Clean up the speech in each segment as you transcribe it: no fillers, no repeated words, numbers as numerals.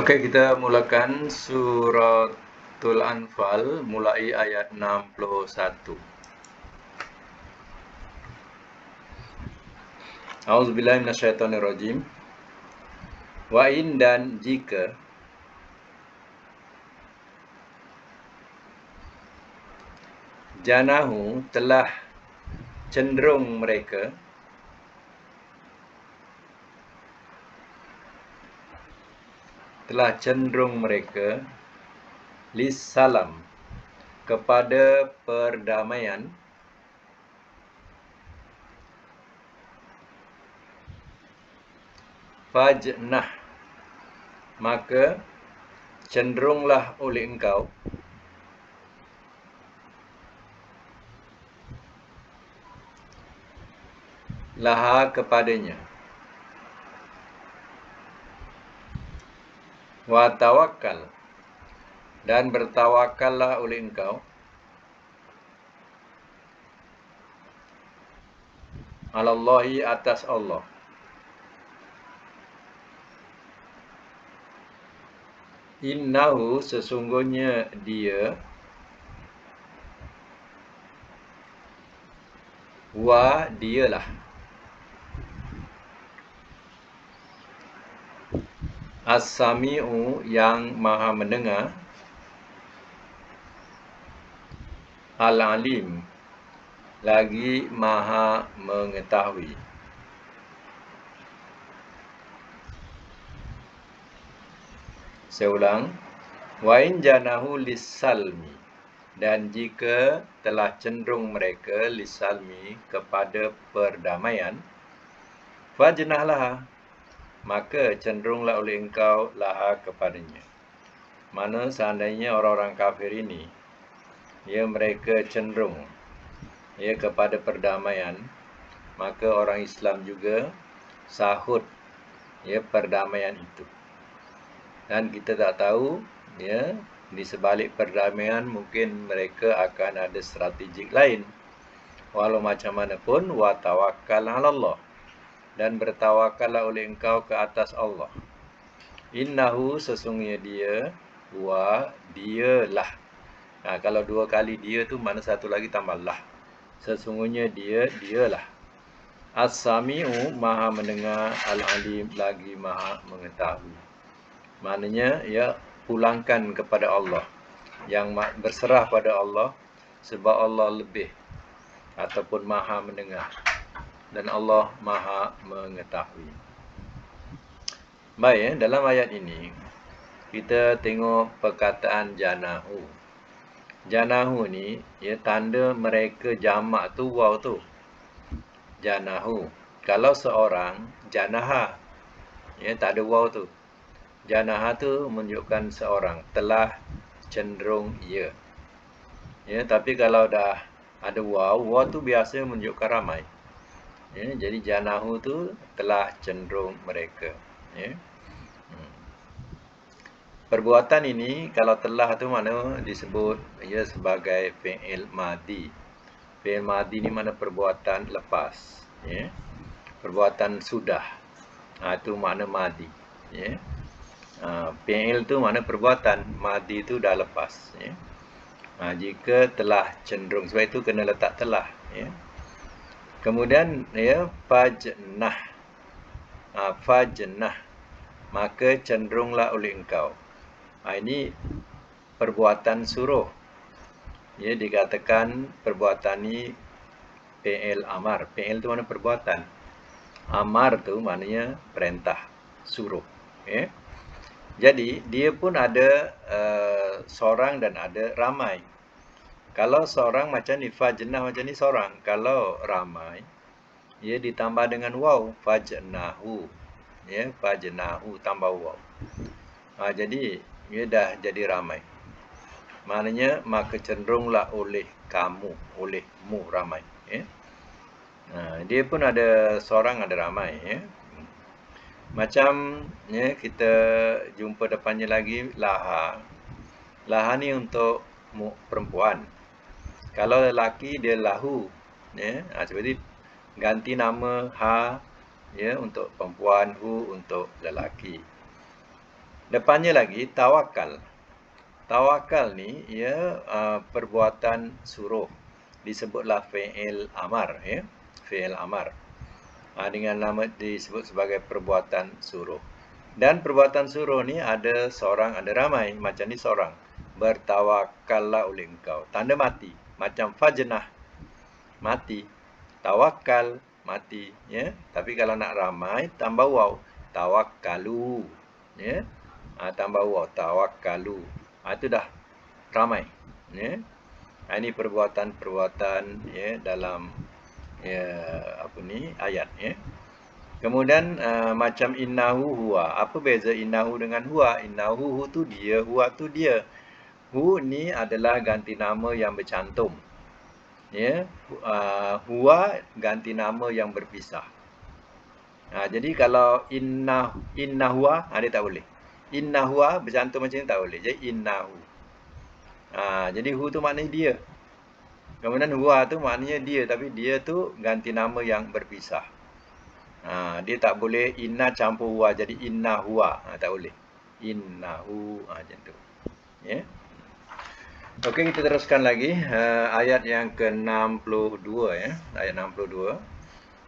Oke, kita mulakan suratul Anfal mulai ayat 61. A'udzubillahi minasyaitonirrajim. Wa in dan jika janahu telah cenderung mereka lissalam kepada perdamaian, fajnah maka cenderunglah oleh engkau laha kepadanya, wa tawakkal dan bertawakallah oleh engkau alallahi atas Allah. Innahu sesungguhnya dia, wa dialah, as-sami'u yang maha mendengar, al-alim lagi maha mengetahui. Saya ulang. Wa in janahu lissalmi, dan jika telah cenderung mereka lissalmi kepada perdamaian, fajnahlah maka cenderunglah oleh engkau laha kepadanya. Mana seandainya orang-orang kafir ini mereka cenderung kepada perdamaian, maka orang Islam juga sahut perdamaian itu. Dan kita tak tahu di sebalik perdamaian mungkin mereka akan ada strategik lain. Walau macam mana pun, wa tawakkal 'ala Allah, dan bertawakallah oleh engkau ke atas Allah. Innahu sesungguhnya dia, wa dialah. Kalau dua kali dia tu mana satu lagi tambah lah. Sesungguhnya dia, dialah. As-sami'u maha mendengar, al-alim lagi maha mengetahui. Maknanya pulangkan kepada Allah, yang berserah pada Allah, sebab Allah lebih ataupun maha mendengar dan Allah maha mengetahui. Baik, dalam ayat ini kita tengok perkataan janahu. Janahu ni tanda mereka jamak tu waw tu. Janahu. Kalau seorang janaha, tak ada waw tu. Janaha tu menunjukkan seorang telah cenderung ia. Tapi kalau dah ada waw tu biasa menunjukkan ramai. Jadi janahu tu telah cenderung mereka. Perbuatan ini kalau telah tu mana disebut sebagai fi'il madi. Fi'il madi ni mana perbuatan lepas. Perbuatan sudah. Itu makna madi. Fi'il tu mana perbuatan, madi tu dah lepas. Jika telah cenderung, sebab itu kena letak telah. Kemudian fajnah. Fajnah maka cenderunglah oleh engkau. Ini perbuatan suruh. Dikatakan perbuatan ni fi'il amar. Fi'il tu mana perbuatan. Amar tu maknanya perintah, suruh. Jadi dia pun ada seorang dan ada ramai. Kalau seorang macam ni, fajnah macam ni seorang. Kalau ramai, ditambah dengan waw, fajnahu. Fajnahu tambah waw. Jadi dah jadi ramai. Maknanya maka cenderunglah oleh kamu, olehmu ramai. Dia pun ada seorang, ada ramai. Macam kita jumpa depannya lagi laha. Laha ni untuk perempuan. Kalau lelaki dia lahu. Seperti ganti nama ha untuk perempuan, hu untuk lelaki. Depannya lagi tawakal. Tawakal ni ia perbuatan suruh. Disebutlah fi'il amar, ya. Fi'il amar. Dengan nama disebut sebagai perbuatan suruh. Dan perbuatan suruh ni ada seorang, ada ramai. Macam ni seorang. Bertawakallah oleh engkau. Tanda mati. Macam fajnah. Mati. Tawakal. Mati. Ya. Tapi kalau nak ramai, tambah waw. Tawakkalu. Ya. Tambah waw. Tawakkalu. Itu dah ramai. Ya. Ini perbuatan-perbuatan ya, dalam ya, ayat. Ya. Kemudian macam innahu huwa. Apa beza innahu dengan huwa? Innahu hu tu dia, huwa tu dia. Hu ni adalah ganti nama yang bercantum. Ya, huwa ganti nama yang berpisah. Jadi kalau inna huwa, dia tak boleh. Inna huwa bercantum macam ni tak boleh. Jadi innahu. Jadi hu tu maknanya dia. Kemudian huwa tu maknanya dia, tapi dia tu ganti nama yang berpisah. Dia tak boleh inna campur huwa jadi inna huwa. Tak boleh. Innahu macam tu. Ya. Okey, kita teruskan lagi ayat yang ke-62 ya. Ayat 62.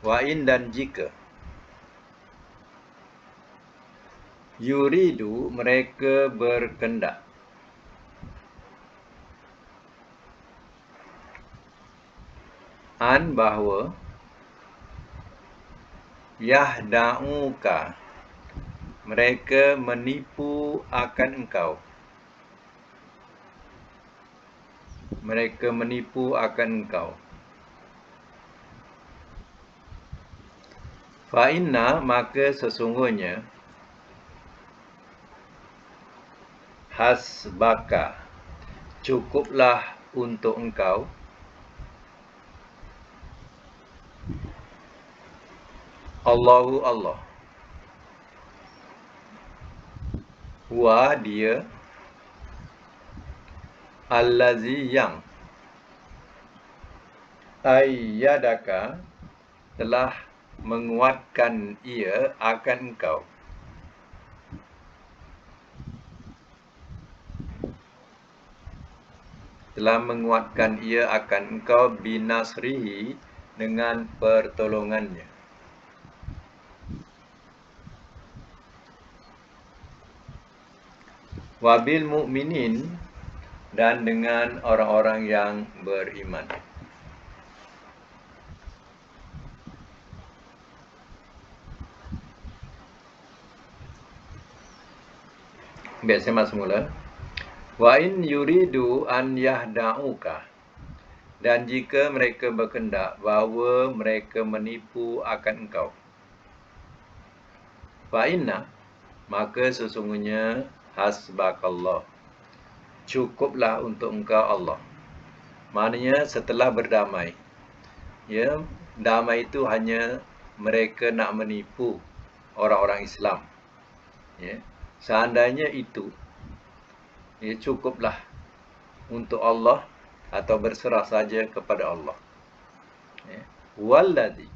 Wa in dan jika. Yuridu mereka berkendak. An bahawa yahda'uka mereka menipu akan engkau. Mereka menipu akan engkau. Fa inna maka sesungguhnya hasbaka cukuplah untuk engkau Allahu Allah. Huwa dia allazi yang ayyadaka telah menguatkan ia akan engkau. Telah menguatkan ia akan engkau binasrihi dengan pertolongannya. Wabil mu'minin dan dengan orang-orang yang beriman. Baik, saya masuk mula. Wa in yuridu an yahda'uka dan jika mereka berkendak bahawa mereka menipu akan engkau. Fa inna maka sesungguhnya hasbakallah cukuplah untuk engkau Allah. Maknanya setelah berdamai. Ya, damai itu hanya mereka nak menipu orang-orang Islam. Ya. Seandainya itu ya, cukuplah untuk Allah atau berserah saja kepada Allah. Ya. Walladhi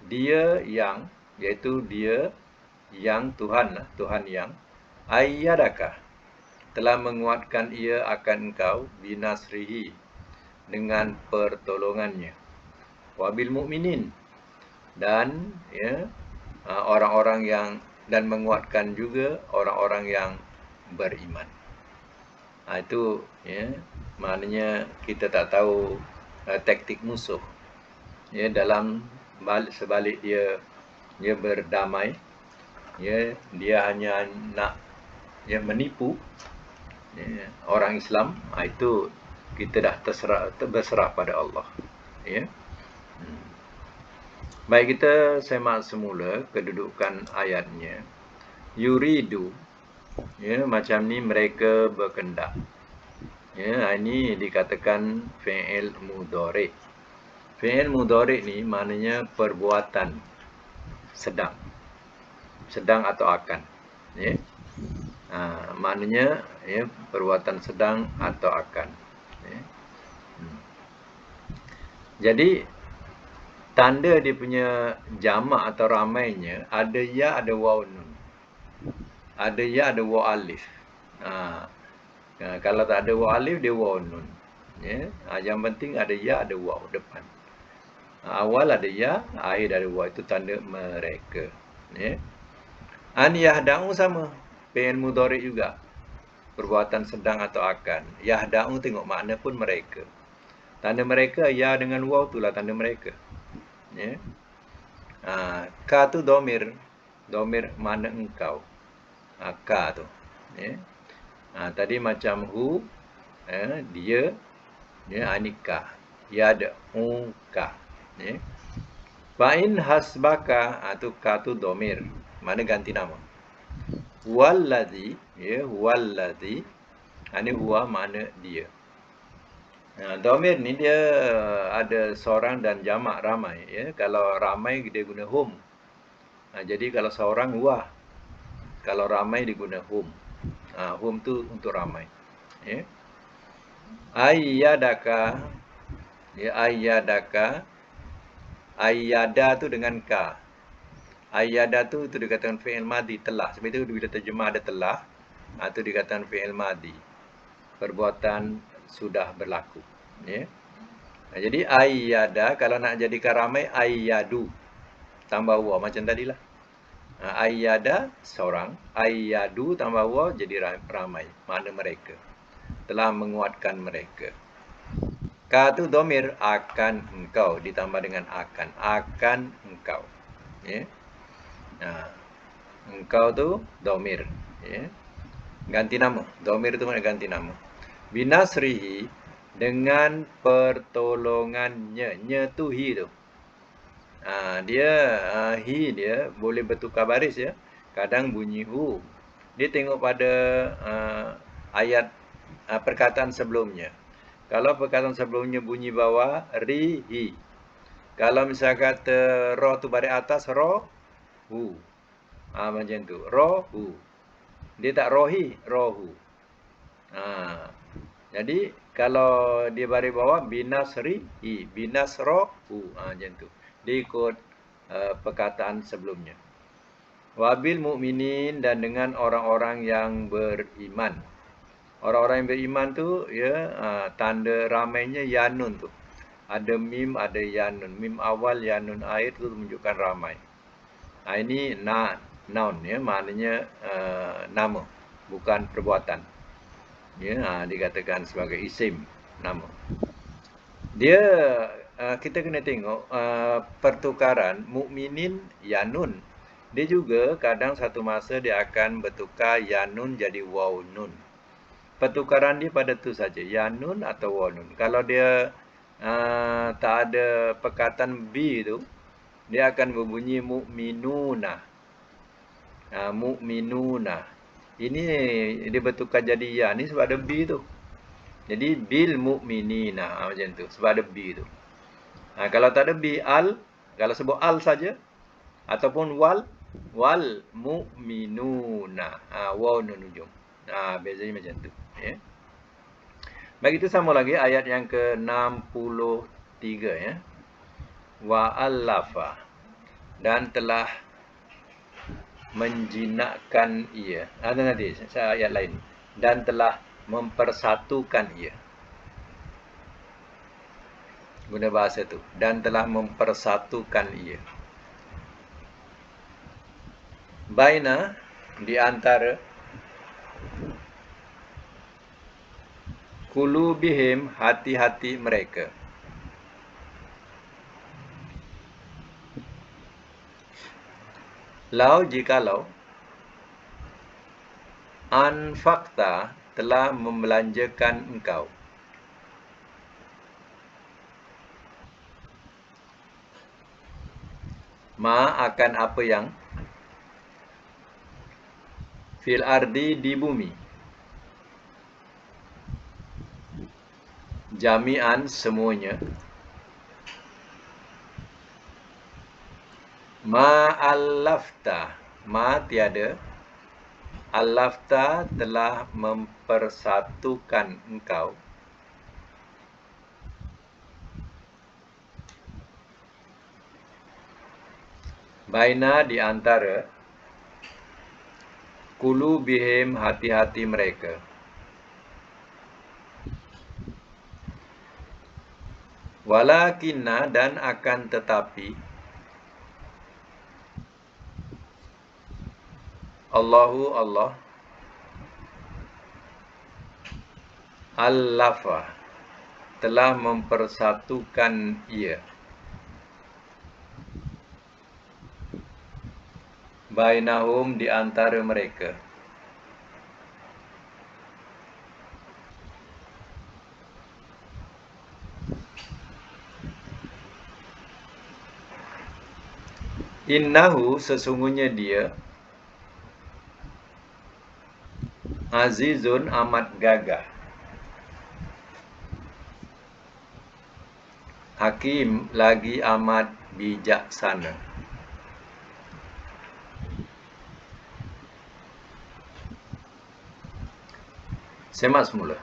dia yang iaitu dia yang Tuhan yang ayyadaka telah menguatkan ia akan engkau binasrihi dengan pertolongannya. Wabil mu'minin dan ya orang-orang yang dan menguatkan juga orang-orang yang beriman. Itu ya, maknanya kita tak tahu taktik musuh. Ya, dalam sebalik dia berdamai, ya, dia hanya nak menipu ya, orang Islam. Itu kita dah berserah pada Allah. Ya. Baik, kita semak semula kedudukan ayatnya. Yuridu, ya, macam ni mereka berkendak. Ya, ini dikatakan fi'il mudhari'. Fi'il mudhari' ni maknanya perbuatan sedang. Sedang atau akan. Ya. Maknanya ya, perbuatan sedang atau akan. Ya. Jadi tanda dia punya jamak atau ramainya ada ya, ada waw nun. ada ya, ada waw alif. Kalau tak ada waw alif, dia waw nun. Ya. Yang penting ada ya, ada waw depan. Awal ada ya, akhir ada waw, itu tanda mereka. Ya. An yahda'u sama. Fi'il mudhari' juga. Perbuatan sedang atau akan. Yahda'u tengok makna pun mereka. Tanda mereka, ya dengan waw itulah tanda mereka. Ya. Ka tu domir. Domir mana engkau. Ka tu. Ya. Tadi macam hu, dia, anikah. Yad'uka. Ya. Fa'in hasbaka, tu ka tu domir. Mana ganti nama. Huwallazi, ya, huwallazi. Ini huwa mana dia. Domir ni dia ada seorang dan jamak ramai. Ya. Kalau ramai dia guna hum. Jadi kalau seorang huwa. Kalau ramai dia guna hum. Hum tu untuk ramai. Ya. Ayyadaka. Ya, ayyadaka. Ayyada tu dengan ka. Ayyada tu dikatakan fi'il madhi telah. Sebab itu bila terjemah ada telah, itu dikatakan fi'il madhi. Perbuatan sudah berlaku. Ya. Jadi ayyada kalau nak jadikan ramai ayyadu. Tambah waw macam tadilah. Ayyada seorang, ayyadu tambah waw jadi ramai. Mana mereka. Telah menguatkan mereka. Ka tu domir akan engkau ditambah dengan akan. Akan engkau. Ya. Engkau tu domir. Ya. Ganti nama. Domir tu mana ganti nama. Binasrihi dengan pertolongannya. Nya tu hi tu. Dia hi dia boleh bertukar baris ya. Kadang bunyi hu. Dia tengok pada ayat perkataan sebelumnya. Kalau perkataan sebelumnya bunyi bawah, ri, hi. Kalau misal kata roh tu baris atas, roh, hu. Macam tu. Roh, hu. Dia tak rohi, rohu. Jadi, kalau dia baris bawah, binasri, hi. Binasro, hu. Macam tu. Dia ikut perkataan sebelumnya. Wabil mu'minin dan dengan orang-orang yang beriman. Orang-orang yang beriman tu ya tanda ramainya yanun tu. Ada mim, ada yanun. Mim awal, yanun akhir tu menunjukkan ramai. Ini noun ya, maknanya nama, bukan perbuatan. Ya, dikatakan sebagai isim, nama. Dia kita kena tengok pertukaran mukminin yanun. Dia juga kadang satu masa dia akan bertukar yanun jadi waw nun. Pertukaran dia pada tu saja, yanun atau wanun. Kalau dia tak ada perkataan B tu, dia akan berbunyi mu'minuna. Mu'minuna. Ini dia bertukar jadi ya ni sebab ada B tu. Jadi bil mu'minina macam tu sebab ada B tu. Kalau tak ada B, al, kalau sebut al saja ataupun wal mu'minuna. Waw nun ujung. Bezanya macam tu. Ya. Baik, itu sama lagi ayat yang ke-63 ya. Wa allafa dan telah menjinakkan ia. Nanti saya ayat lain. Dan telah mempersatukan ia. Guna bahasa tu. Dan telah mempersatukan ia. Baina di antara kulubihim hati-hati mereka. Lau jikalau anfakta telah membelanjakan engkau. Ma akan apa yang fil ardi di bumi. Jami'an semuanya. Ma allafta. Ma tiada. Allafta telah mempersatukan engkau. Baina di antara qulubihim, hati-hati mereka. Walakinna, dan akan tetapi, Allahu Allah, allafa, telah mempersatukan ia, bainahum, di antara mereka. Innahu, sesungguhnya dia, azizun, amat gagah, hakim, lagi amat bijaksana. Semak semula.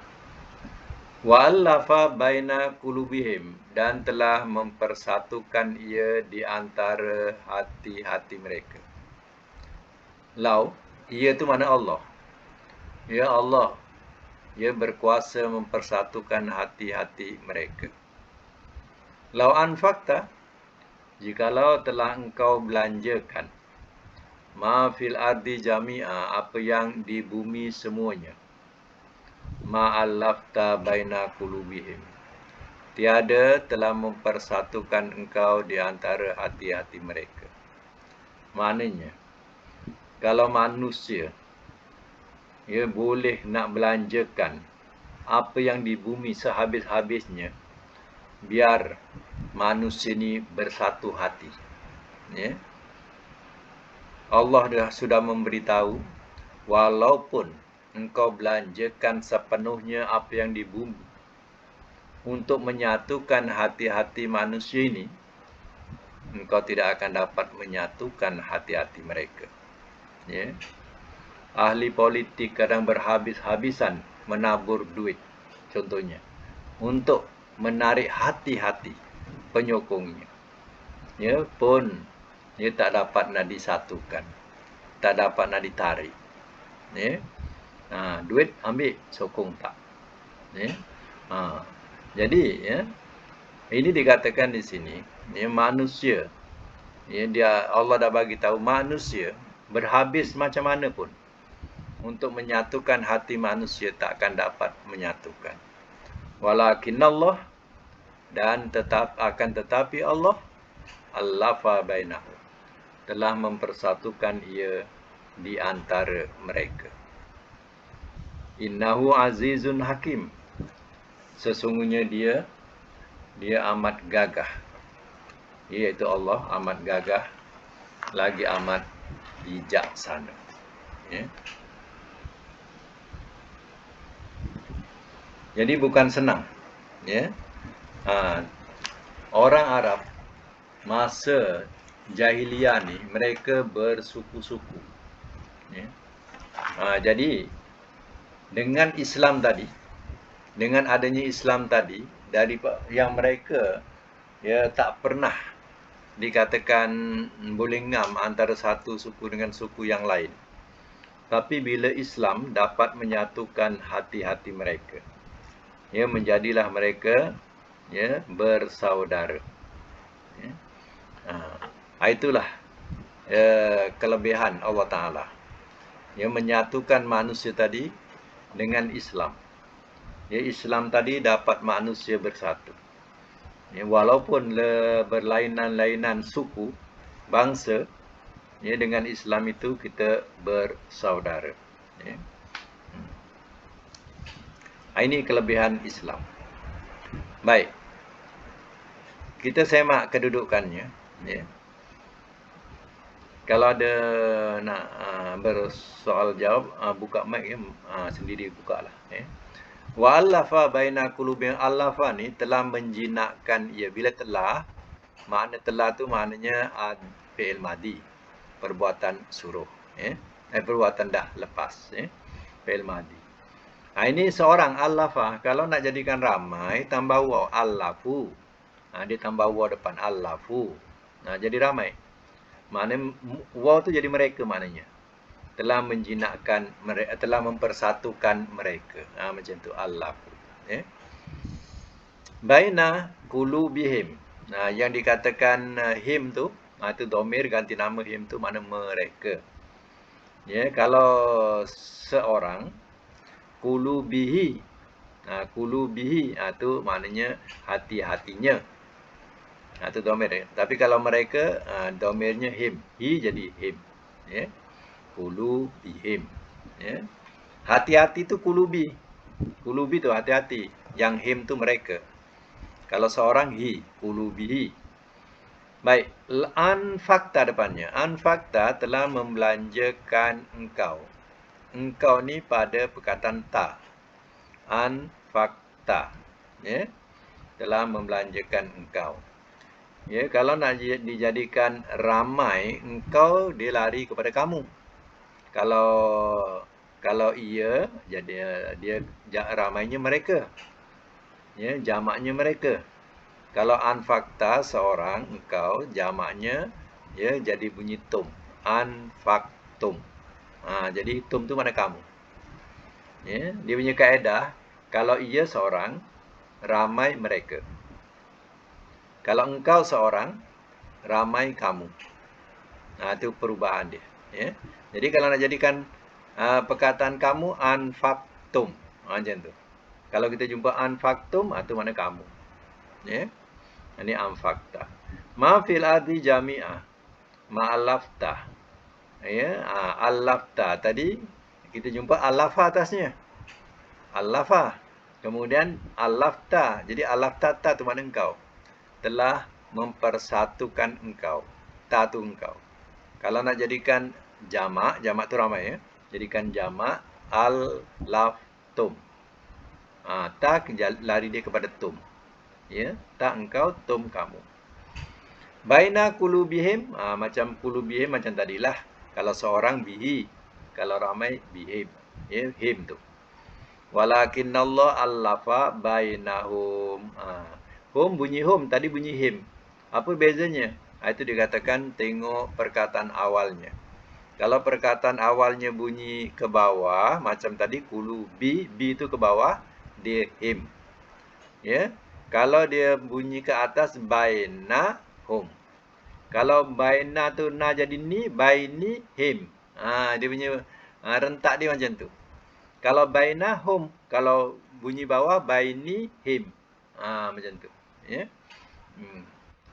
Wa'allafa baina qulubihim, dan telah mempersatukan ia di antara hati-hati mereka. Lau, ia tu mana Allah. Ya Allah, ia berkuasa mempersatukan hati-hati mereka. Lau anfakta, jikalau telah engkau belanjakan, ma fil ardi jami'a, apa yang di bumi semuanya, ma'allafta baina qulubihim, tiada telah mempersatukan engkau di antara hati-hati mereka. Maknanya, kalau manusia ia boleh nak belanjakan apa yang di bumi sehabis-habisnya, biar manusia ni bersatu hati. Ya. Allah sudah memberitahu, walaupun engkau belanjakan sepenuhnya apa yang di bumi untuk menyatukan hati-hati manusia ini, engkau tidak akan dapat menyatukan hati-hati mereka. Ya. Ahli politik kadang berhabis-habisan menabur duit, contohnya, untuk menarik hati-hati penyokongnya. Ya, pun dia tak dapat nak disatukan, tak dapat nak ditarik. Ya. Duit ambil, sokong tak. Ya. Jadi, ya, ini dikatakan di sini, ya, manusia, ya, Allah dah bagi tahu manusia berhabis macam mana pun untuk menyatukan hati manusia, tak akan dapat menyatukan. Walakin Allah, dan tetapi Allah, allafa bainahu, telah mempersatukan ia di antara mereka. Innahu azizun hakim, sesungguhnya dia amat gagah, iaitu Allah amat gagah, lagi amat bijaksana. Ya. Jadi bukan senang. Ya. Orang Arab masa jahiliyah ni, mereka bersuku-suku. Ya. Jadi dengan Islam tadi, dengan adanya Islam tadi, dari yang mereka, ya, tak pernah dikatakan boleh ngam antara satu suku dengan suku yang lain. Tapi bila Islam dapat menyatukan hati-hati mereka, ya, menjadilah mereka, ya, bersaudara. Ya. Itulah kelebihan Allah Ta'ala, yang menyatukan manusia tadi dengan Islam. Ya, Islam tadi dapat manusia bersatu. Ya, walaupun berlainan-lainan suku, bangsa, ya, dengan Islam itu kita bersaudara. Ya. Ini kelebihan Islam. Baik, kita semak kedudukannya. Ya. Kalau ada nak bersoal jawab, buka mic, ya, sendiri buka lah. Ya. Wa'allafa baina qulubihim, allafa ni telah menjinakkan ia. Bila telah, makna telah tu maknanya fi'il madi, perbuatan suruh. Ya. Perbuatan dah lepas. Ya. Fi'il madi. Ini seorang allafa. Kalau nak jadikan ramai, tambah waw, allafu. Dia tambah waw depan, allafu. Jadi ramai. Maknanya waw tu jadi mereka maknanya. telah menjinakkan mereka, telah mempersatukan mereka. Macam tu alaf. Baina qulubihim. Yang dikatakan him tu, tu domir ganti nama him tu makna mereka. Kalau seorang qulubihi. Qulubihi tu maknanya hati-hatinya. Tu domir. Tapi kalau mereka domirnya him. Hi jadi him. Qulubihim. Hati-hati tu qulubi. Qulubi tu hati-hati. Yang him tu mereka. Kalau seorang hi, qulubihi. Baik, anfakta depannya. Anfakta telah membelanjakan engkau. Engkau ni pada perkataan ta. Anfakta. Telah membelanjakan engkau. Kalau nak dijadikan ramai, engkau dia lari kepada kamu. Kalau ia, jadi dia ramainya mereka. Jamaknya mereka. Kalau anfakta seorang, engkau, jamaknya jadi bunyi tum. Anfaktum. Jadi tum tu mana kamu. Dia punya kaedah, kalau ia seorang, ramai mereka. Kalau engkau seorang, ramai kamu. Itu perubahan dia. Jadi kalau nak jadikan perkataan kamu, anfaktum. Macam tu. Kalau kita jumpa anfaktum, itu mana kamu. Ini anfakta. Ma fil ardi jami'ah. Ma'alafta. Alafta. Tadi kita jumpa alafa atasnya. Alafa. Kemudian alafta. Jadi alafta ta tu mana engkau. Telah mempersatukan engkau. Ta tu engkau. Kalau nak jadikan jamak, jamak tu ramai Jadikan jamak al-laftum. Ta lari dia kepada tum. Ta engkau, tum kamu. Baina qulubihim, macam qulubihim macam tadilah. Kalau seorang bihi, kalau ramai bihim. Him tu. Walakinnallah allafa bainahum. Hum bunyi hum, tadi bunyi him. Apa bezanya? Itu dikatakan tengok perkataan awalnya. Kalau perkataan awalnya bunyi ke bawah, macam tadi qulubi, bi tu ke bawah, dia him. Kalau dia bunyi ke atas, baina hum. Kalau baina tu na jadi ni, baini him. Dia punya rentak dia macam tu. Kalau baina hum, kalau bunyi bawah, baini him. Macam tu.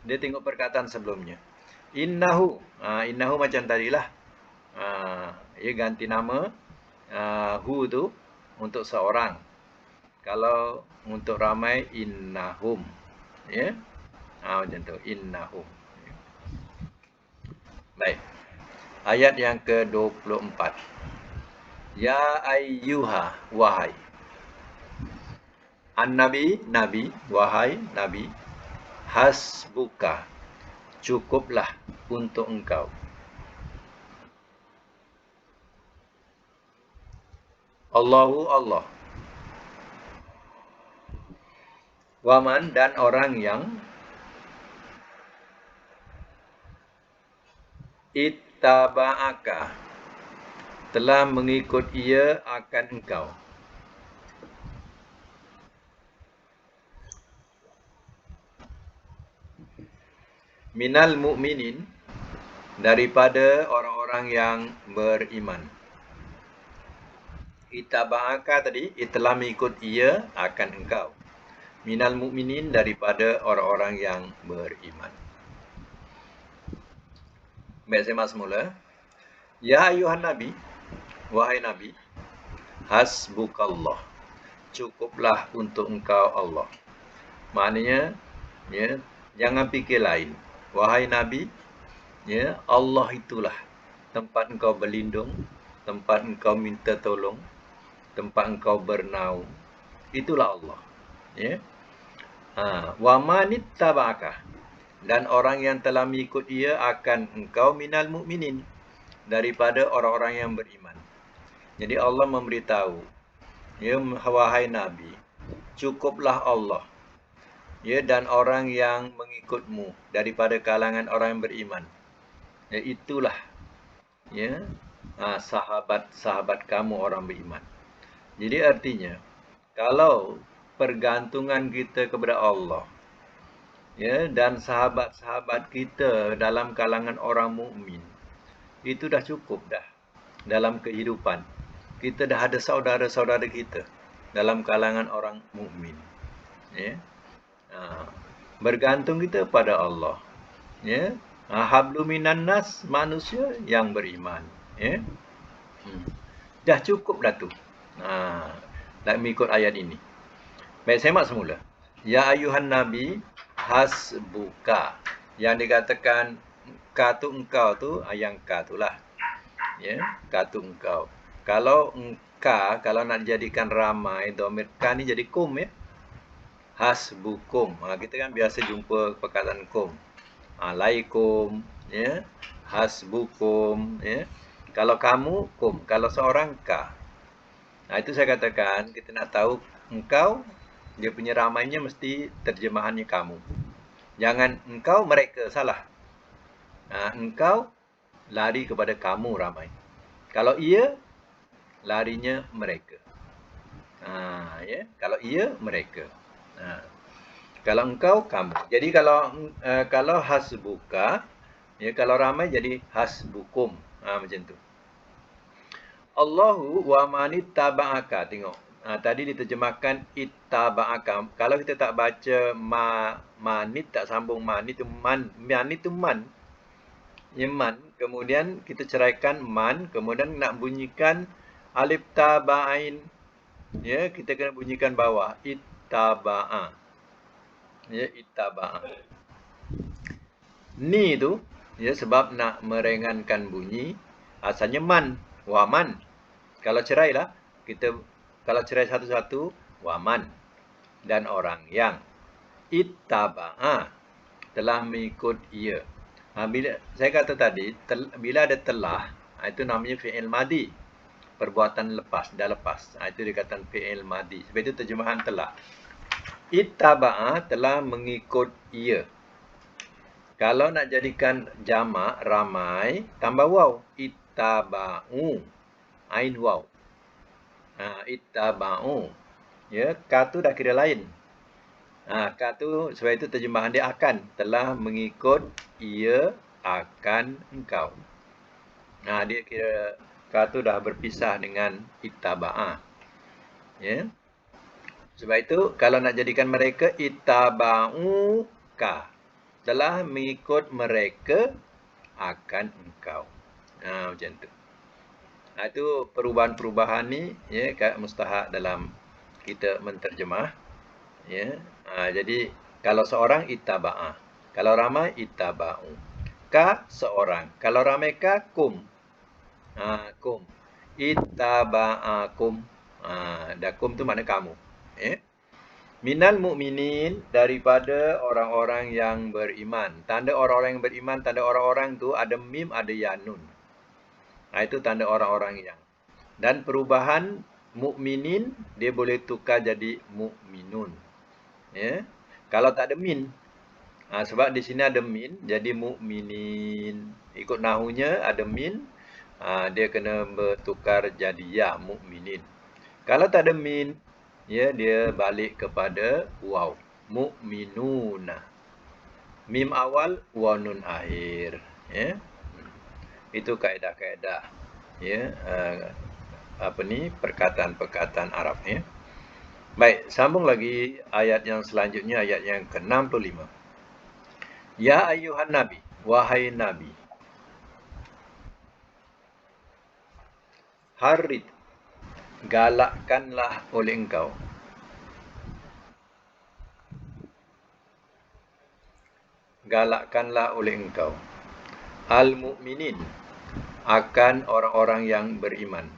Dia tengok perkataan sebelumnya. Innahu. Innahu macam tadilah. Ia ganti nama hu tu untuk seorang. Kalau untuk ramai, innahum. Macam tu. Innahum. Baik. Ayat yang ke-24. Ya ayyuha, wahai. An-nabi, nabi, wahai nabi. Hasbuka, cukuplah untuk engkau. Allahu Allah. Waman dan orang yang ittaba'aka, telah mengikut ia akan engkau. Minal mu'minin, daripada orang-orang yang beriman. Ittaba'aka tadi, telah mengikut ia akan engkau. Minal mu'minin, daripada orang-orang yang beriman. Baik, saya masuk mula. Ya ayuhan nabi, wahai nabi. Hasbukallah, cukuplah untuk engkau Allah. Maknanya, jangan fikir lain. Wahai nabi, Allah itulah tempat engkau berlindung, tempat engkau minta tolong, tempat engkau bernaung. Itulah Allah. Wa manittaba'aka, dan orang yang telah mengikut ia akan engkau, minal mu'minin, daripada orang-orang yang beriman. Jadi Allah memberitahu, wahai nabi, cukuplah Allah, dan orang yang mengikutmu daripada kalangan orang yang beriman. Itulah sahabat-sahabat kamu orang beriman. Jadi artinya, kalau pergantungan kita kepada Allah, ya, dan sahabat-sahabat kita dalam kalangan orang mukmin, itu dah cukup dah dalam kehidupan. Kita dah ada saudara-saudara kita dalam kalangan orang mukmin. Ya. Bergantung kita pada Allah. Ya. Hablu minan nas, manusia yang beriman. Ya. Dah cukup dah tu. Nak mengikut ayat ini. Baik, semak semula. Ya ayuhan nabi hasbuka. Yang dikatakan ka tu engkau tu, yang ka tu lah. Ya, ka tu engkau. Kalau engka, kalau nak dijadikan ramai, dhamir ka ni jadi kum ya. Hasbukum. Kita kan biasa jumpa perkataan kum. Alaikum, ya. Hasbukum, ya. Kalau kamu kum, kalau seorang ka. Itu saya katakan, kita nak tahu engkau, dia punya ramainya mesti terjemahannya kamu. Jangan engkau mereka, salah. Engkau lari kepada kamu ramai. Kalau ia, larinya mereka. Ya, kalau ia, mereka. Kalau engkau, kamu. Jadi kalau hasbuka, ya, kalau ramai jadi hasbukum. Macam tu. Allahu wa manittaba'aka. Tengok. Tadi diterjemahkan ittaba'aka. Kalau kita tak baca manit, tak sambung man, itu man. Man itu man. Ya, man. Kemudian kita ceraikan man. Kemudian nak bunyikan alif taba'ain. Ya, kita kena bunyikan bawah. Ittaba'a. Ya, ittaba'a. Ni tu, ya, sebab nak meringankan bunyi, asalnya man. Waman. Kalau cerai lah, kalau cerai satu-satu, waman. Dan orang yang ittaba'a, telah mengikut ia. Bila saya kata tadi, bila ada telah, itu namanya fi'il madi. Perbuatan lepas, dah lepas. Itu dikatakan fi'il madi. Sebab itu terjemahan telah. Ittaba'a, telah mengikut ia. Kalau nak jadikan jamak, ramai, tambah waw. Ittaba'u. Ain waw. Ittaba'u. Ya, ka tu dah kira lain. Ka tu, sebab itu terjemahan dia akan. Telah mengikut ia akan engkau. Dia kira ka tu dah berpisah dengan ittaba'a. Ya. Sebab itu, kalau nak jadikan mereka, ittaba'u ka. Telah mengikut mereka akan engkau. Macam tu. Itu perubahan-perubahan ni, ya, mustahak dalam kita menterjemah. Ya. Jadi kalau seorang ittaba'a, kalau ramai ittaba'u. Ka seorang, kalau ramai ka kum. Kum. Ittaba'akum. Dah kum tu makna kamu. Ya. Minal mu'minin, daripada orang-orang yang beriman. Tanda orang-orang yang beriman, tanda orang-orang tu ada mim, ada ya nun. Itu tanda orang-orang yang. Dan perubahan mu'minin, dia boleh tukar jadi mu'minun. Ya. Kalau tak ada min, sebab di sini ada min, jadi mu'minin. Ikut nahunya ada min, dia kena bertukar jadi ya, mu'minin. Kalau tak ada min, ya, dia balik kepada waw. Mu'minuna. Mim awal, waw nun akhir. Ya. Itu kaedah-kaedah, ya, perkataan-perkataan Arab, ya. Baik, sambung lagi ayat yang selanjutnya, ayat yang ke-65. Ya ayyuhan nabi, wahai nabi. Harid, galakkanlah oleh engkau. Galakkanlah oleh engkau. Al-mu'minin, akan orang-orang yang beriman.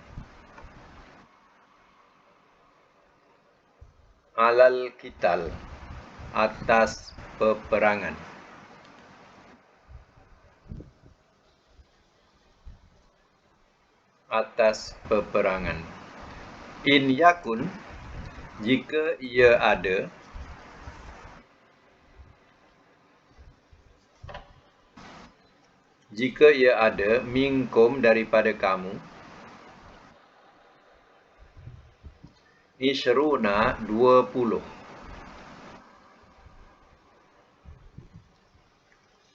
Alal kital, atas peperangan. Atas peperangan. In yakun, jika ia ada. jika ia ada minkum daripada kamu isyruna 20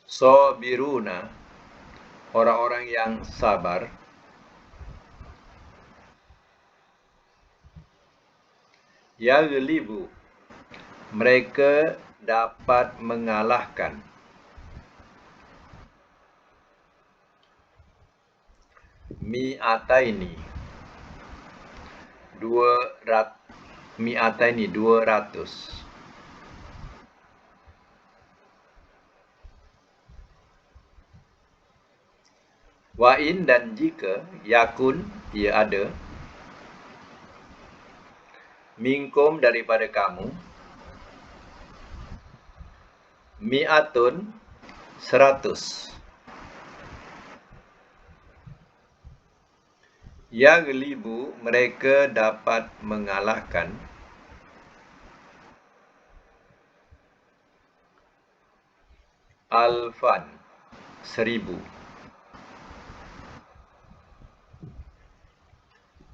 sabiruna orang-orang yang sabar yaglibu mereka dapat mengalahkan mi'ataini 200 wa'in dan jika yakun ia ada minkum daripada kamu mi'atun 100 yaglibu mereka dapat mengalahkan alfan 1000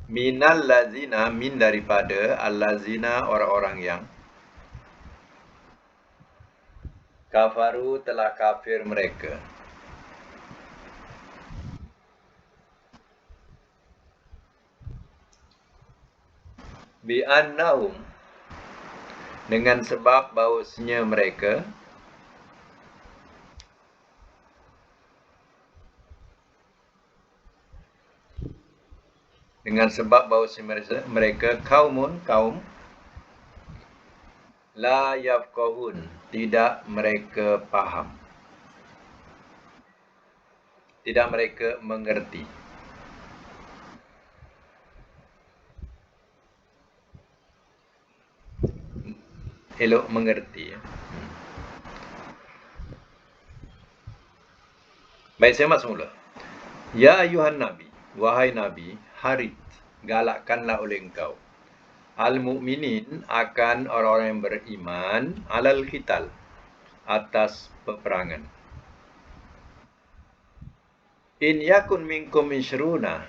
minal lazina min daripada allazina orang-orang yang kafaru telah kafir mereka bi'annahum dengan sebab bahawasanya mereka kaum la yafqahun tidak mereka faham tidak mereka mengerti elok mengerti Baik, saya mak semula. Ya ayuhan Nabi, wahai Nabi, harid, galakkanlah oleh engkau al-mu'minin akan orang-orang yang beriman alal qital atas peperangan. In yakun minkum isyruna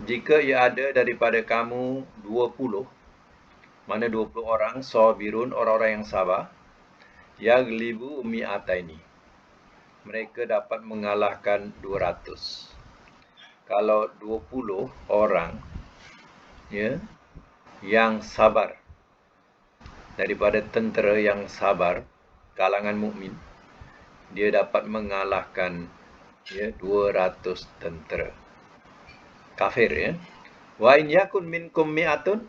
jika ia ada daripada kamu 20 mana 20 orang sabirun orang-orang yang sabar yaglibu mi'ataini mereka dapat mengalahkan 200 kalau 20 orang ya yang sabar daripada tentera yang sabar kalangan mukmin dia dapat mengalahkan ya 200 tentera kafir ya wa in yakun minkum mi'atun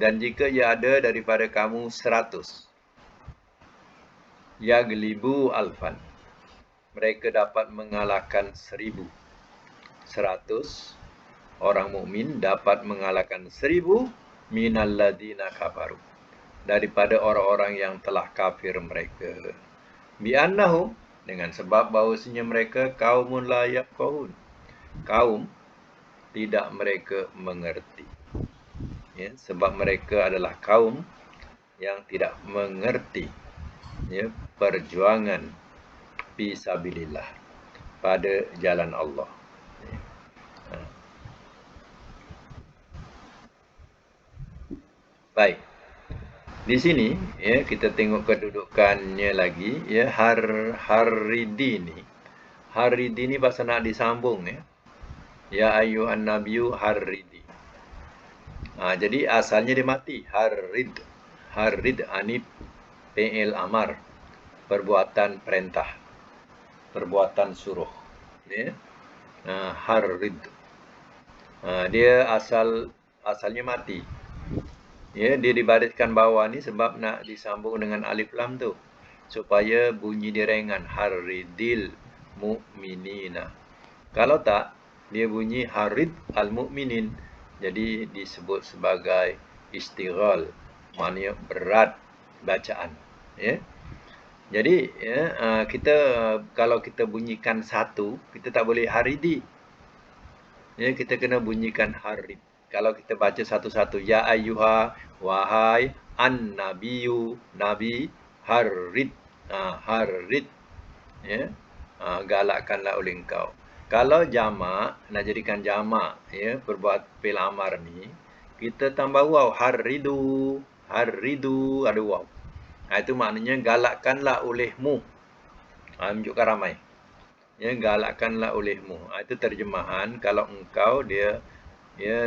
dan jika ia ada daripada kamu 100 yaglibu alfan mereka dapat mengalahkan 1000 orang mukmin dapat mengalahkan 1000 minal ladina kafaru daripada orang-orang yang telah kafir mereka bi'annahum dengan sebab bahawasanya mereka kaumun la yafqahun kaum tidak mereka mengerti ya sebab mereka adalah kaum yang tidak mengerti ya perjuangan fisabilillah pada jalan Allah. Baik. Di sini ya kita tengok kedudukannya lagi ya haridini. Haridini bahasa nak disambung ya. Ya ayyuhan nabiyyu haridi. Jadi asalnya dia mati harid. Harid anib fi'il amar. Perbuatan perintah. Perbuatan suruh. Ya. Harid. Dia asalnya mati. Ya, dia dibariskan bawah ni sebab nak disambung dengan alif lam tu supaya bunyi dia ringan haridil mu'minina. Kalau tak dia bunyi harid al mu'minin jadi disebut sebagai istighal maknanya berat bacaan ya. Jadi ya, kita kalau kita bunyikan satu kita tak boleh haridi. Ya, kita kena bunyikan harid. Kalau kita baca satu-satu ya ayyuha wahai an-nabiyyu nabi harid harid ya galakkanlah oleh engkau Kalau jamak, nak jadikan jamak, ya, perbuat fi'il amar ni, kita tambah waw. Harridu, harridu, ada waw. Itu maknanya galakkanlah olehmu. Menunjukkan ramai. Ya, galakkanlah olehmu. Itu terjemahan. Kalau engkau, dia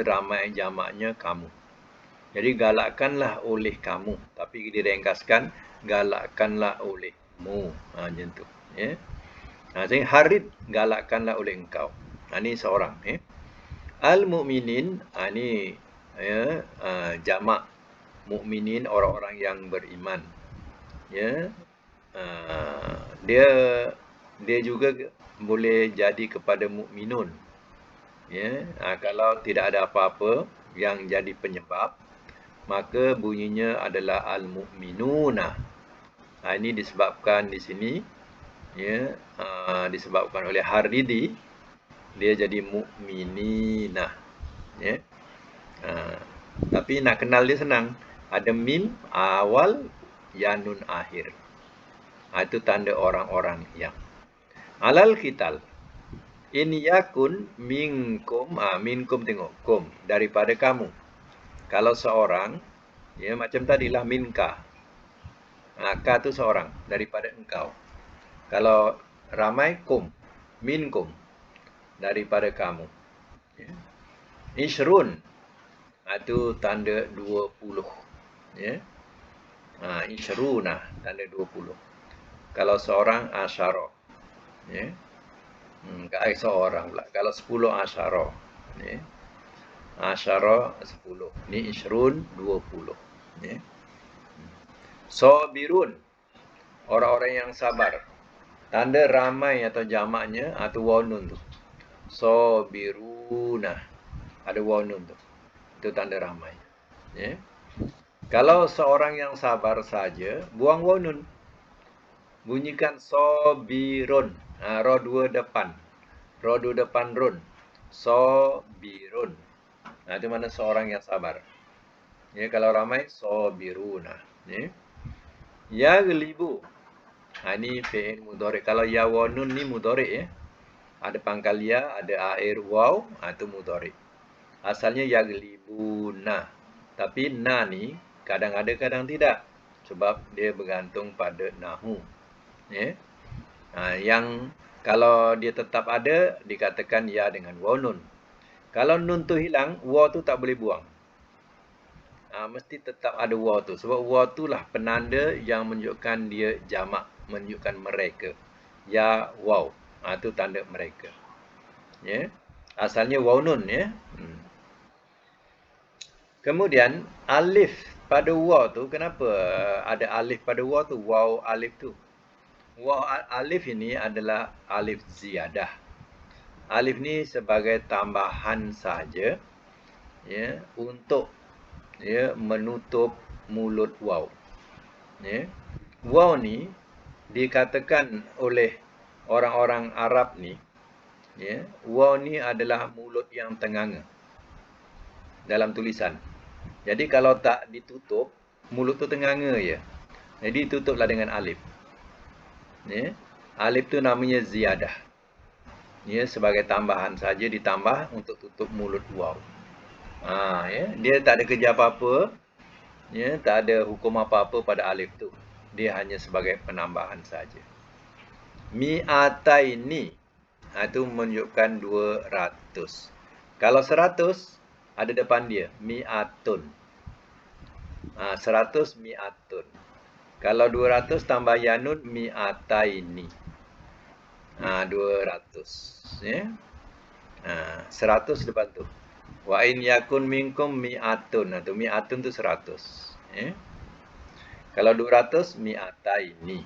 ramai, jamaknya kamu. Jadi galakkanlah oleh kamu. Tapi direngkaskan, galakkanlah olehmu. Macam tu. Ya. Jadi harid, galakkanlah oleh engkau. Ini seorang. Al-mu'minin, ini ya, jamak. Mukminin, orang-orang yang beriman. Ya. Dia juga boleh jadi kepada mukminun. Ya. Kalau tidak ada apa-apa yang jadi penyebab, maka bunyinya adalah al-mu'minuna. Ini disebabkan di sini, ya, disebabkan oleh Haridi, dia jadi mukminina. Ya. Tapi nak kenal dia senang. Ada mim awal, ya nun akhir. Itu tanda orang-orang yang. Alal qital. In yakun minkum, minkum tengok, kum, daripada kamu. Kalau seorang, ya, macam tadilah minka. Ka tu seorang, daripada engkau. Kalau ramai, kum, minkum, daripada kamu. Ya. Ishrun, itu tanda 20. Ya. Ishruna, tanda 20. Kalau seorang, asyara. Ya. Seorang pula. Kalau 10, asyara. Ya. Asyara 10. Ni ishrun 20. Ya. Sabirun, orang-orang yang sabar. Tanda ramai atau jamaknya atau wanun tu. Sabiruna, ada wanun tu. Itu tanda ramai. Ya. Kalau seorang yang sabar saja, buang wanun. Bunyikan sabirun. Ra dua depan. Ra dua depan run. Sabirun. Itu mana seorang yang sabar. Ya, kalau ramai, sabiruna. Ya. Yaglibu. Ini fi'il mudhari'. Kalau ya wa nun ni mudhari', ya. Ada pangkal ya, ada air waw, itu mudhari'. Asalnya yaglibuna. Tapi na ni kadang ada, kadang tidak. Sebab dia bergantung pada nahu. Ya. Yang kalau dia tetap ada, dikatakan ya dengan waw nun. Kalau nun tu hilang, waw tu tak boleh buang. Mesti tetap ada waw tu. Sebab waw tu lah penanda yang menunjukkan dia jamak, menunjukkan mereka. Ya waw. Itu tanda mereka. Ya. Asalnya waw nun, ya. Kemudian alif pada waw tu, kenapa ada alif pada waw tu? Waw alif tu. Waw alif ini adalah alif ziyadah. Alif ni sebagai tambahan saja, ya, untuk, ya, menutup mulut waw. Ya. Waw ni dikatakan oleh orang-orang Arab ni, ya, waw ni adalah mulut yang tenganga dalam tulisan. Jadi kalau tak ditutup, mulut tu tenganga je. Jadi tutuplah dengan alif. Ya. Alif tu namanya ziyadah. Ya, sebagai tambahan saja, ditambah untuk tutup mulut waw. Ya, dia tak ada kerja apa-apa. Ya, tak ada hukum apa-apa pada alif tu. Dia hanya sebagai penambahan saja. Mi'ataini, itu menunjukkan 200. Kalau 100, ada depan dia, mi'atun. 100 mi'atun. Kalau 200 tambah yanun, mi'ataini. 200. Ya. 100 depan tu. Wa in yakun minkum mi'atun. Atau mi'atun tu 100. Ya. Kalau 200, mi'ataini.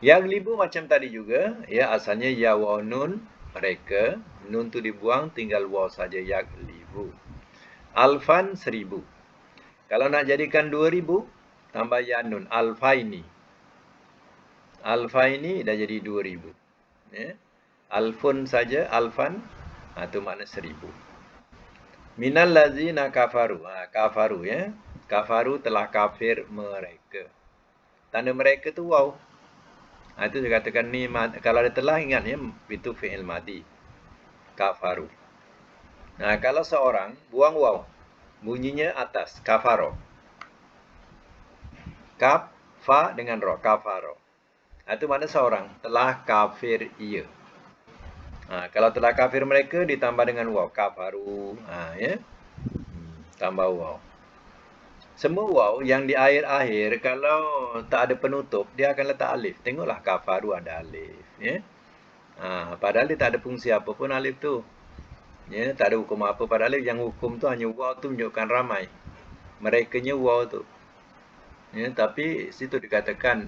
Yaglibu macam tadi juga. Ya, asalnya ya wa nun, mereka. Nun tu dibuang, tinggal waw saja, yaglibu. Alfan 1000. Kalau nak jadikan 2000, tambah ya nun, alfaini. Alfaini dah jadi 2000. Ya. Alfun saja, alfan, itu makna 1000. Minal lazina kafaru. Kafaru, ya. Kafaru telah kafir mereka. Tanda mereka tu waw. Itu dikatakan ni kalau dia telah ingat ya, itu fi'il madi. Kafaru. Nah, kalau seorang buang waw, bunyinya atas, kafaro. Kaf, fa dengan ro, kafaro. Itu mana seorang telah kafir ia. Kalau telah kafir mereka ditambah dengan waw, kafaru. Ya. Tambah waw. Semua waw yang di akhir-akhir kalau tak ada penutup, dia akan letak alif. Tengoklah kafaru ada alif. Ya. Padahal dia tak ada fungsi apa pun alif tu. Ya, tak ada hukum apa pada alif. Yang hukum tu hanya waw tu menunjukkan ramai. Merekanya waw tu. Ya, tapi situ dikatakan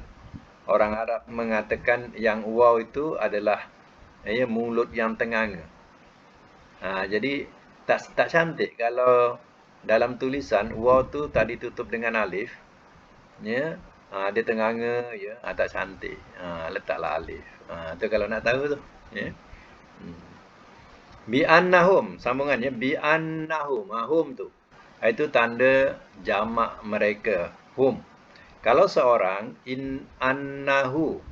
orang Arab mengatakan yang waw itu adalah mulut yang tenganga. Jadi tak cantik kalau dalam tulisan waw tu tak ditutup dengan alif. Ya, dia tenganga ya, tak cantik. Letaklah alif. Tu kalau nak tahu tu. Ya. Bi'annahum, sambungannya bi'annahum. Hum tu. Itu tanda jamak mereka. Hum. Kalau seorang annahu.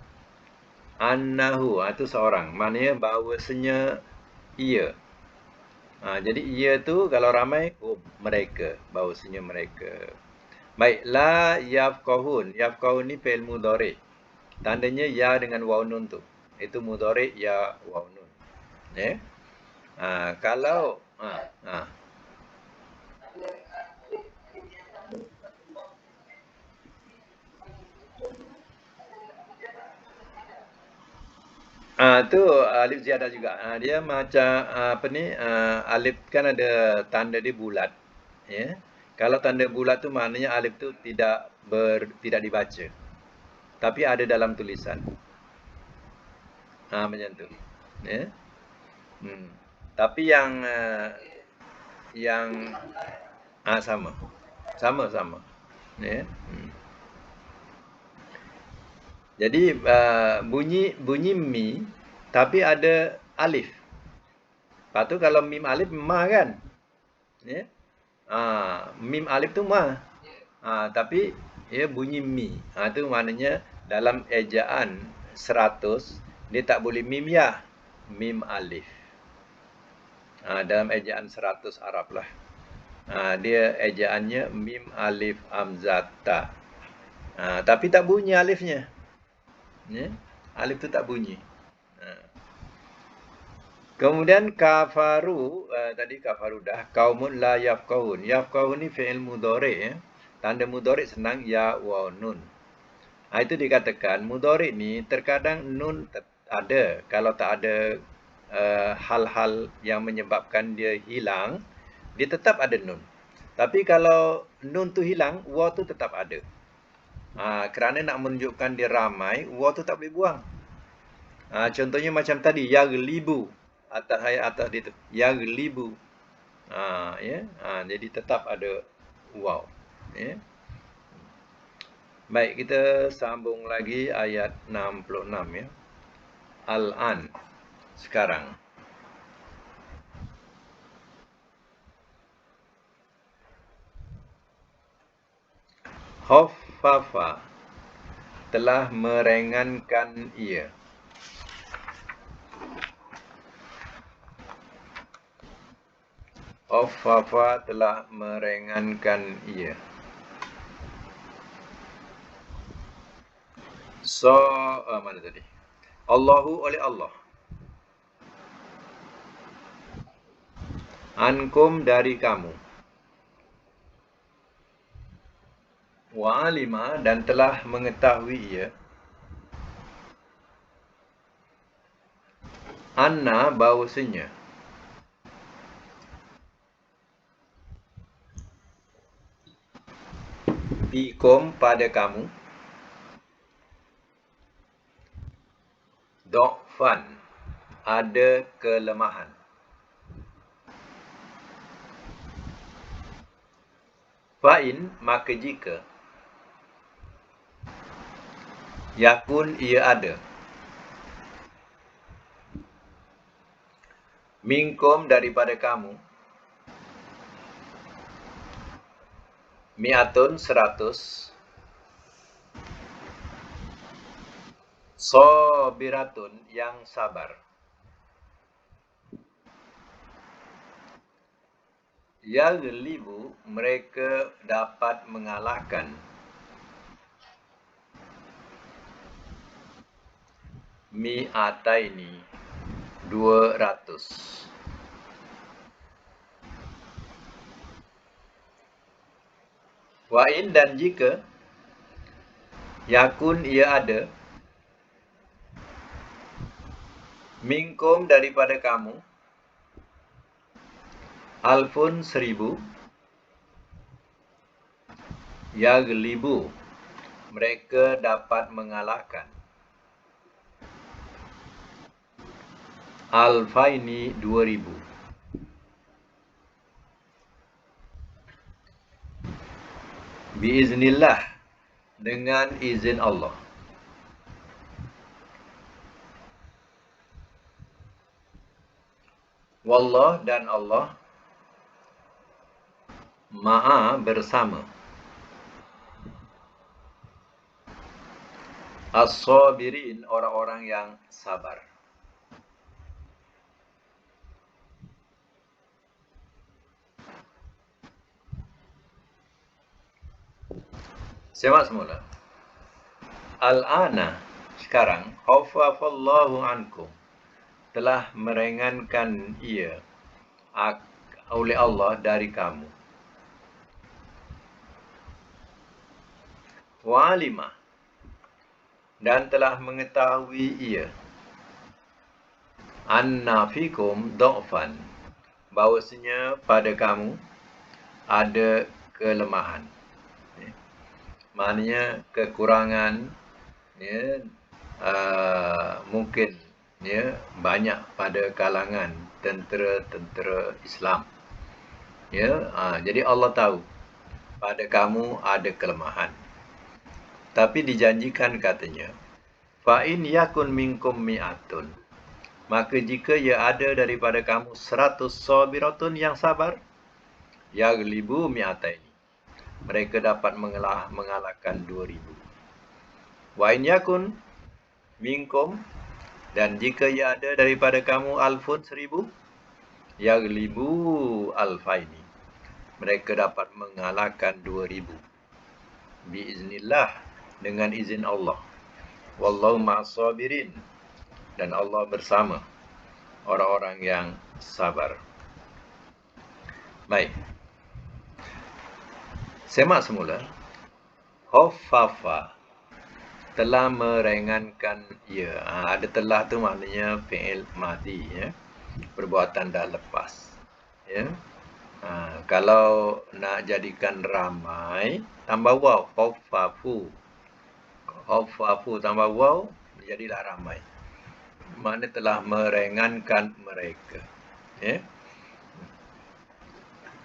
Annahu itu seorang. Maknanya bahawasanya ia. Jadi ia tu kalau ramai hum, mereka, bahawasanya mereka. Baik, la yafqahun. Yafqahun ni fi'il mudhari'. Tandanya ya dengan waw nun tu. Itu mudhari' ya waw nun. Ya. Kalau tu alif ziyadah juga. Dia macam apa ni? Alif kan ada tanda dia bulat. Ya. Kalau tanda bulat tu maknanya alif tu tidak dibaca. Tapi ada dalam tulisan. Macam tu. Ya. Tapi yang sama. Sama. Ya. Jadi bunyi mi tapi ada alif. Lepas tu kalau mim alif ma kan? Ya. Mim alif tu ma. Tapi ya bunyi mi. Tu maknanya dalam ejaan 100 dia tak boleh mim ya, mim alif. Dalam ejaan 100 Arab lah. Dia ejaannya mim alif hamzah ta. Tapi tak bunyi alifnya. Ya. Alif tu tak bunyi. Kemudian kafaru, tadi kafaru dah. Qaumun la yafqahun. Yafqahun ni fi'il mudhari' ya. Tanda mudhari' senang ya wa nun. Itu dikatakan mudhari' ni terkadang nun ada. Kalau tak ada hal-hal yang menyebabkan dia hilang, dia tetap ada nun. Tapi kalau nun tu hilang, waw tu tetap ada. Kerana nak menunjukkan dia ramai, waw tu tak boleh buang. Contohnya macam tadi, yaghlibu. Atas dia tu. Yaghlibu. Ya. Jadi tetap ada waw. Ya. Baik, kita sambung lagi ayat 66 ya. Al-an. Sekarang. Khaffafa. Telah meringankan ia. Khaffafa telah meringankan ia. Mana tadi? Allahu oleh Allah. Ankum dari kamu. Wa alima dan telah mengetahui ia. Anna bahawasanya. Fikum pada kamu. Do'fan. Ada kelemahan. Fa'in maka jika. Yakun ia ada. Minkum daripada kamu. Mi'atun 100. Sabiratun yang sabar. Yaghlibu mereka dapat mengalahkan. Mi'ataini 200. Wa in dan jika yakun ia ada minkum daripada kamu alfun 1000 yaghlibu mereka dapat mengalahkan alfaini 2000 biiznillah dengan izin Allah. Wallah dan Allah Maha bersama as-sabirin orang-orang yang sabar. Simak semula. Al-ana sekarang khafafallahu ankum telah meringankan ia oleh Allah dari kamu. Wa alima dan telah mengetahui ia anna fikum dha'fan bahwasanya pada kamu ada kelemahan. Maknanya kekurangan mungkin banyak pada kalangan tentera-tentera Islam. Jadi Allah tahu pada kamu ada kelemahan. Tapi dijanjikan katanya, fa in yakun minkum mi'atun, maka jika ia ada daripada kamu 100 sabiratun yang sabar, yaghlibu mi'ataini, mereka dapat mengalahkan 2000. Wa in yakun minkum, dan jika ia ada daripada kamu alfun 1000, yaghlibu alfaini, mereka dapat mengalahkan 2000 biiznillah dengan izin Allah. Wallahu ma'as sabirin, dan Allah bersama orang-orang yang sabar. Baik. Semak semula. Khaffafa telah meringankan ia. Ada telah tu maknanya fi'il madhi, perbuatan dah lepas. Kalau nak jadikan ramai, tambah waw, khaffafu. Khaffafu tambah waw, jadilah ramai. Makna telah meringankan mereka.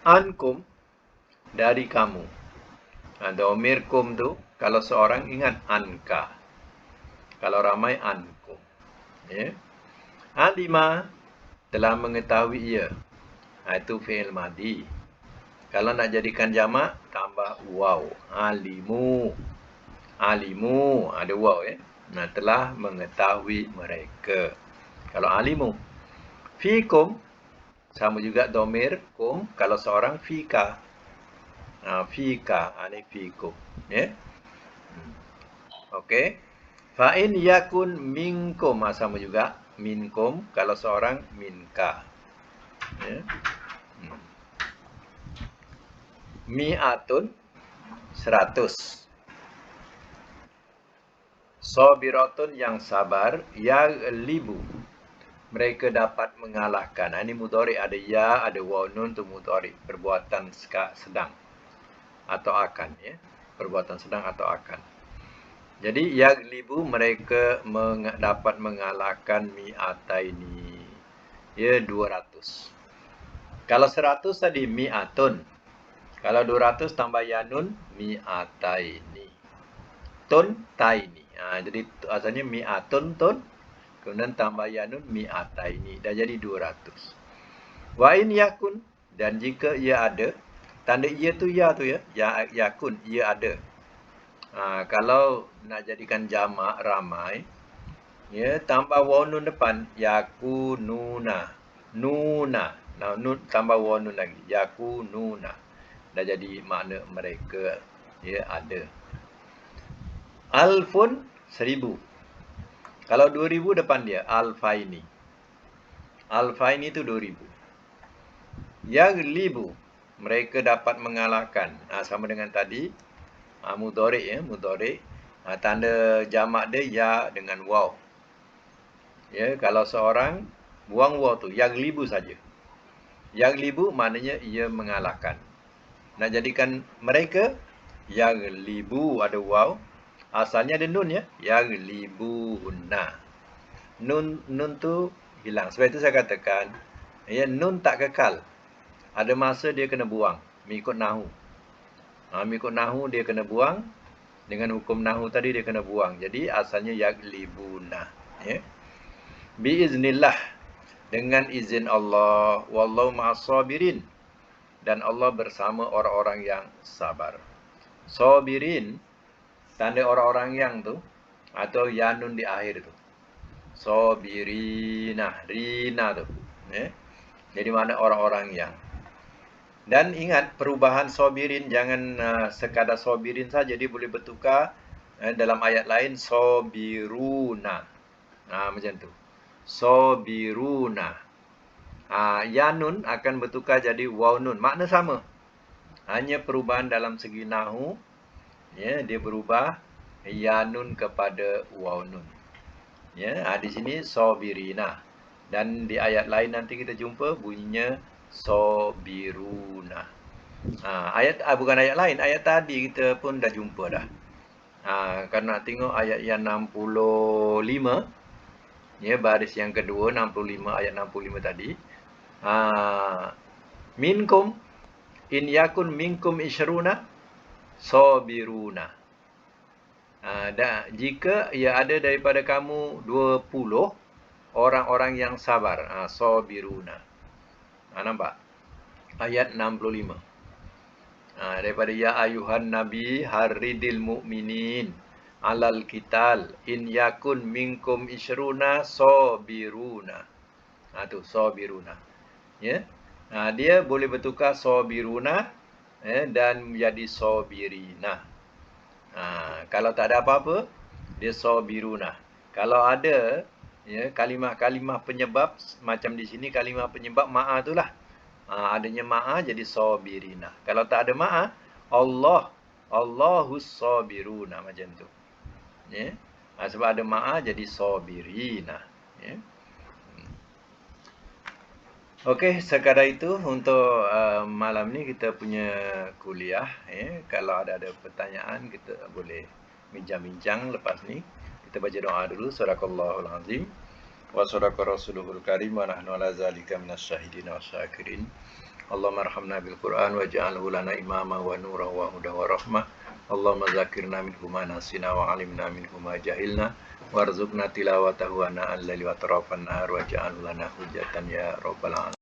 Ankum dari kamu. Domirkum tu kalau seorang ingat anka. Kalau ramai ankum. Alima telah mengetahui ia. Itu fi'il madhi. Kalau nak jadikan jamak, tambah waw. Alimu. Alimu. Ada waw telah mengetahui mereka. Kalau alimu. Fikum. Sama juga domir. Kum. Kalau seorang fika. Fika. Ini fikum. Okey. Fa'in yakun minkum. Sama juga. Minkum. Kalau seorang minka. Mi'atun 100. Sabiratun yang sabar, yaghlibu mereka dapat mengalahkan. Ini mudhari, ada ya, ada waw, nun tu mudhari, perbuatan sedang atau akan, perbuatan sedang atau akan. Jadi yaghlibu mereka dapat mengalahkan mi'ataini, 200. Kalau 100 tadi mi'atun. Kalau 200 tambah yanun, mi'ataini. Tun taini. Jadi asalnya mi'atun tun. Kemudian tambah yanun mi'ataini. Dah jadi 200. Wa in yakun. Dan jika ia ada. Tanda ia tu ya tu ya. Yakun. Ia ada. Kalau nak jadikan jamak ramai. Ya, tambah waw nun depan. Yakununa. Nuna. Nah, nun tambah waw nun lagi. Yakununa. Dah jadi makna mereka ya ada. Alfun 1000. Kalau 2000 depan dia alfaini. Alfaini itu 2000. Yaglibu, mereka dapat mengalahkan. Sama dengan tadi. Mudhari ya, mudhari. Tanda jamak dia ya dengan waw. Ya, kalau seorang buang waw tu, yaglibu saja. Yaglibu maknanya ia mengalahkan. Nak jadikan mereka yaglibu ada waw. Asalnya ada nun ya. Yaglibuna. Nun tu hilang. Sebab itu saya katakan, ya, nun tak kekal. Ada masa dia kena buang. Mengikut nahu. Mengikut nahu dia kena buang. Dengan hukum nahu tadi dia kena buang. Jadi asalnya yaglibuna. Ya. Biiznillah. Dengan izin Allah. Wallahu ma'as-sabirin. Dan Allah bersama orang-orang yang sabar. Sabirin. Tanda orang-orang yang tu. Atau yanun di akhir tu. Sabirina. Rina tu. Ya. Jadi mana orang-orang yang. Dan ingat perubahan sabirin jangan sekadar sabirin saja, dia boleh bertukar dalam ayat lain sabiruna. Macam tu. Sabiruna. Ya nun akan bertukar jadi waw nun. Makna sama. Hanya perubahan dalam segi nahu, ya, dia berubah ya nun kepada waw nun. Ya, di sini sabirina. Dan di ayat lain nanti kita jumpa bunyinya sabiruna. Bukan ayat lain, ayat tadi kita pun dah jumpa dah. Kalau nak tengok ayat yang 65, ya, baris yang kedua 65, ayat 65 tadi. Minkum in yakun minkum isyruna sabiruna. Jika ia ada daripada kamu 20 orang-orang yang sabar, sabiruna. Nampak? Ayat 65. Daripada ya ayuhan nabi haridil mu'minin alal qital in yakun minkum isyruna sabiruna. Tu sabiruna. Ya. Dia boleh bertukar sabiruna dan menjadi sabirina. Kalau tak ada apa-apa, dia sabiruna. Kalau ada ya kalimah-kalimah penyebab macam di sini kalimah penyebab ma'a itulah. Adanya ma'a jadi sabirina. Kalau tak ada ma'a, Allahus sabiruna macam tu. Ya. Sebab ada ma'a jadi sabirina. Ya. Okey, sekadar itu untuk malam ni kita punya kuliah. Kalau ada pertanyaan, kita boleh bincang-bincang lepas ni. Kita baca doa dulu. Sadaqallahul azim. Wa sadaqa rasuluhul karim. Wa nahnu ala zalika minasyahidin wa syakirin. Allahumma arhamna bil Qur'an waj'alhu lana imama wa nura wa huda wa rahmah. Allahumma zakirna minhu ma nasina wa alimna minhu ma jahilna. Warzuqna tilawatahu ana al-laili wa tarafan nahar waj'alhu lana hujjatan ya rabbal alamin.